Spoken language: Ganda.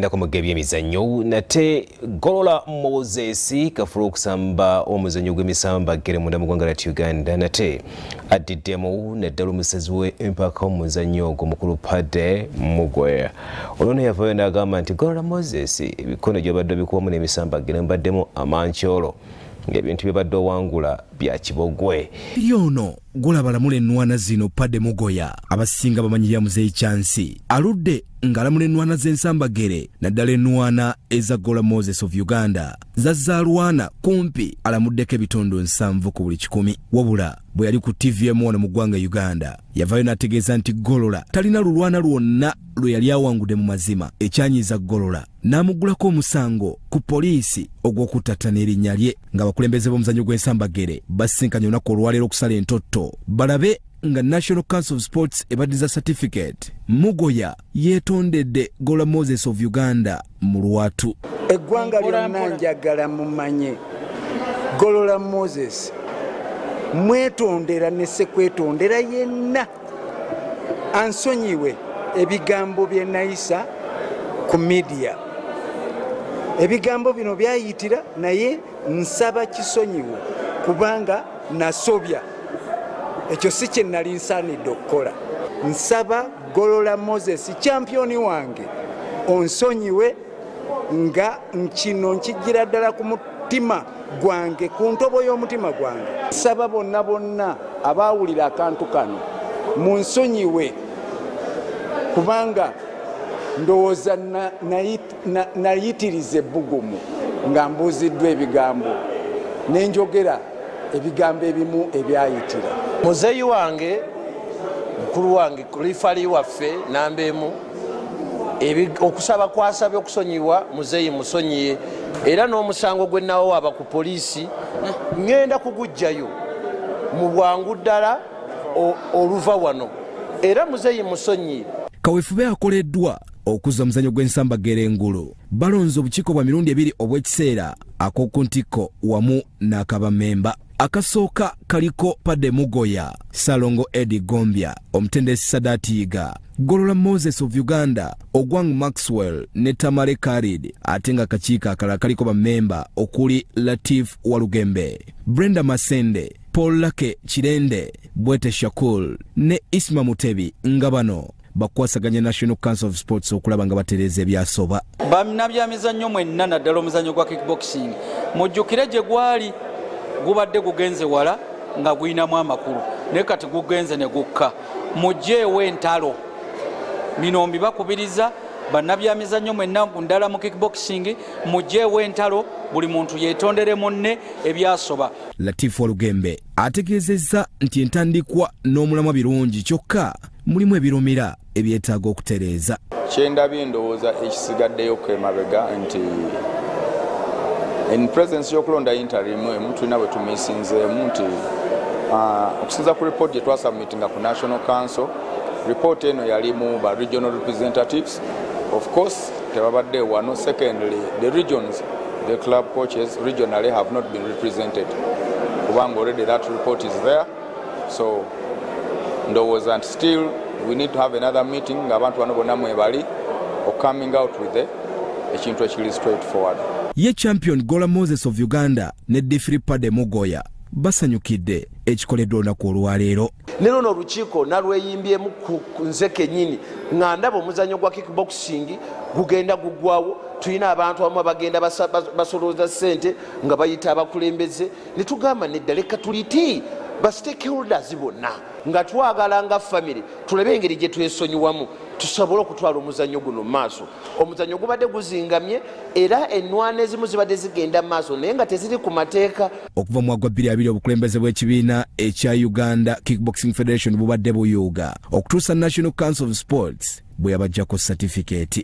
Nakumugabye emizannyo nate Golola Moses kafulu okusamba omuzannyo gw'emisamba gere munda mu ggwanga lya Uganda nate addiddemu naddala omusezi w'empaka omuzannyo ogwo mukulu Pade Mugoya. Ono ne yavaayo n'agamba nti Golola Moses ebikono gy'obadde bikuwamu n'emisamba gere mbaddemu amankyolo ng'ebintu bye badde owangula bya kibogwe. Ono golabalamula ennwana zino Pade Mugoya abasinga bamanyirira muzeeyi Chansi aludde ngalamula ennwana z'ensambagere naddala ennwana eza Golola Moses of Uganda zazzaalwana kumpi alamuddeko ebitundu 7 ku buli 100 wabula bwe yali ku TVM wano mu ggwanga Uganda yavaayo n'ategeeza nti Golola talina lulwana lwonna lwe yali awangudde mu mazima ekyanyiza Golola n'amuggulako omusango ku poliisi ogw'okutattana erinnya lye ng'abakulembeze b'omuzannyo gw'ensambagere basinkanye olunaku olwaleero okusala entotto balabe nga National Council of Sports ebaddiza certificate. Mugoya yeetondedde Golola Moses of Uganda mu lwatu. Eggwanga lyonna njagala mumanye Golola Moses mwetondera ne sekwetondera yenna ansonyiwe ebigambo bye nayisa ku media. Ebigambo bino byayitira naye nsaba kisonyiwo kubanga nasobya ekyo si kye nali nsaanidde okukola. Nsaba Golola Moses championi wange onsonyiwe nga nkino nkigira ddala ku mutima gwange ku ntobo y'omutima gwange. Nsaba bonna bonna abaawulira akantu kano munsonyiwe kubanga ndowooza nayitiriza ebbugumu nga mbuuziddwa ebigambo nenjogera ebigambo ebimu ebyayitira. Muzeeyi wange mukulu wange kulifali waffe nambeemu okusaba kwasabye okusonyiwa muzeeyi musonyiye era n'omusango gwe nawo waba ku poliisi ngenda kugujjayo mu bwangu ddala oluva wano era muzeeyi musonyiye. Kaweefube akoleddwa okuzza omuzannyo gw'ensambagere engulu balonze obukiiko bwa mirundi 2 obw'ekiseera ak'oku ntikko wamu n'akabamemba. Akasooka kaliko Pade Mugoya, Salongo Eddie Gombya, omutendesi Sadatiiga, Golola Moses of Uganda, Ogwang Maxwell ne Tamale Karid, ate nga akakiiko akalala kaliko bammemba okuli Latif Walugembe, Brenda Masende, Paul Lake Kirende, Bwete Shakul ne Isma Mutebi nga bano bakwasaganya National Council of Sports okulaba nga batereeza ebyasoba. Bannabyaemizannyo mwenna naddala omuzannyo gwa kickboxing mujjukire gye gwali gubadde gugenze wala nga guyinamu amakulu naye kati gugenze ne gukka. Mujjeewo entalo bino mbibakubiriza bannabyamizannyo mwenna ndala mu kickboxing mujjeewo entalo buli muntu yeetondere munne ebyasoba. Latifu Walugembe ategeezezza nti entandikwa n'omulamwa birungi kyokka mulimu ebirumira ebyetaaga okutereeza. Kyendabye ndowooza ekisigaddeyo kwemabega nti in presence y'okulonda interim emu tulina bwe tumisinzeemu nti okusinza ku report gye twasubmitinga ku National Council, report eno yalimu ba regional representatives. Of course tebabadde wano. Secondly, the regions, the club coaches regionally have not been represented kubanga already that report is there. So ndowooza nti still we need to have another meeting ng'abantu bano bonna mwebali coming out with ekintu ekiri straightforward. Ye champion Golola Moses of Uganda ne Difri Pade Mugoya basanyukidde ekikoleddwa olunaku olwaleero. Nero n'olukiiko nalweyimbyemu ku nze kennyini nga ndaba omuzannyo gwa kickboxing gugenda guggwawo. Tulina abantu abamu bagenda basolooza ssente nga bayita abakulembeze ne tugamba nedda leka tuliti ba stakeholders bonna nga twagala nga family tulabe engeri gye twesonyiwamu tusobole okutwala omuzannyo guno maaso. Omuzannyo gubadde guzingamye era ennwana ezimu zibadde zigenda maaso naye nga teziri ku mateeka. Okuva mu mwaka 2020 obukulembeze bw'ekibiina ekya Uganda Kickboxing Federation bubadde buyuuga okutuusa National Council of Sports bwe yabajjako certificate.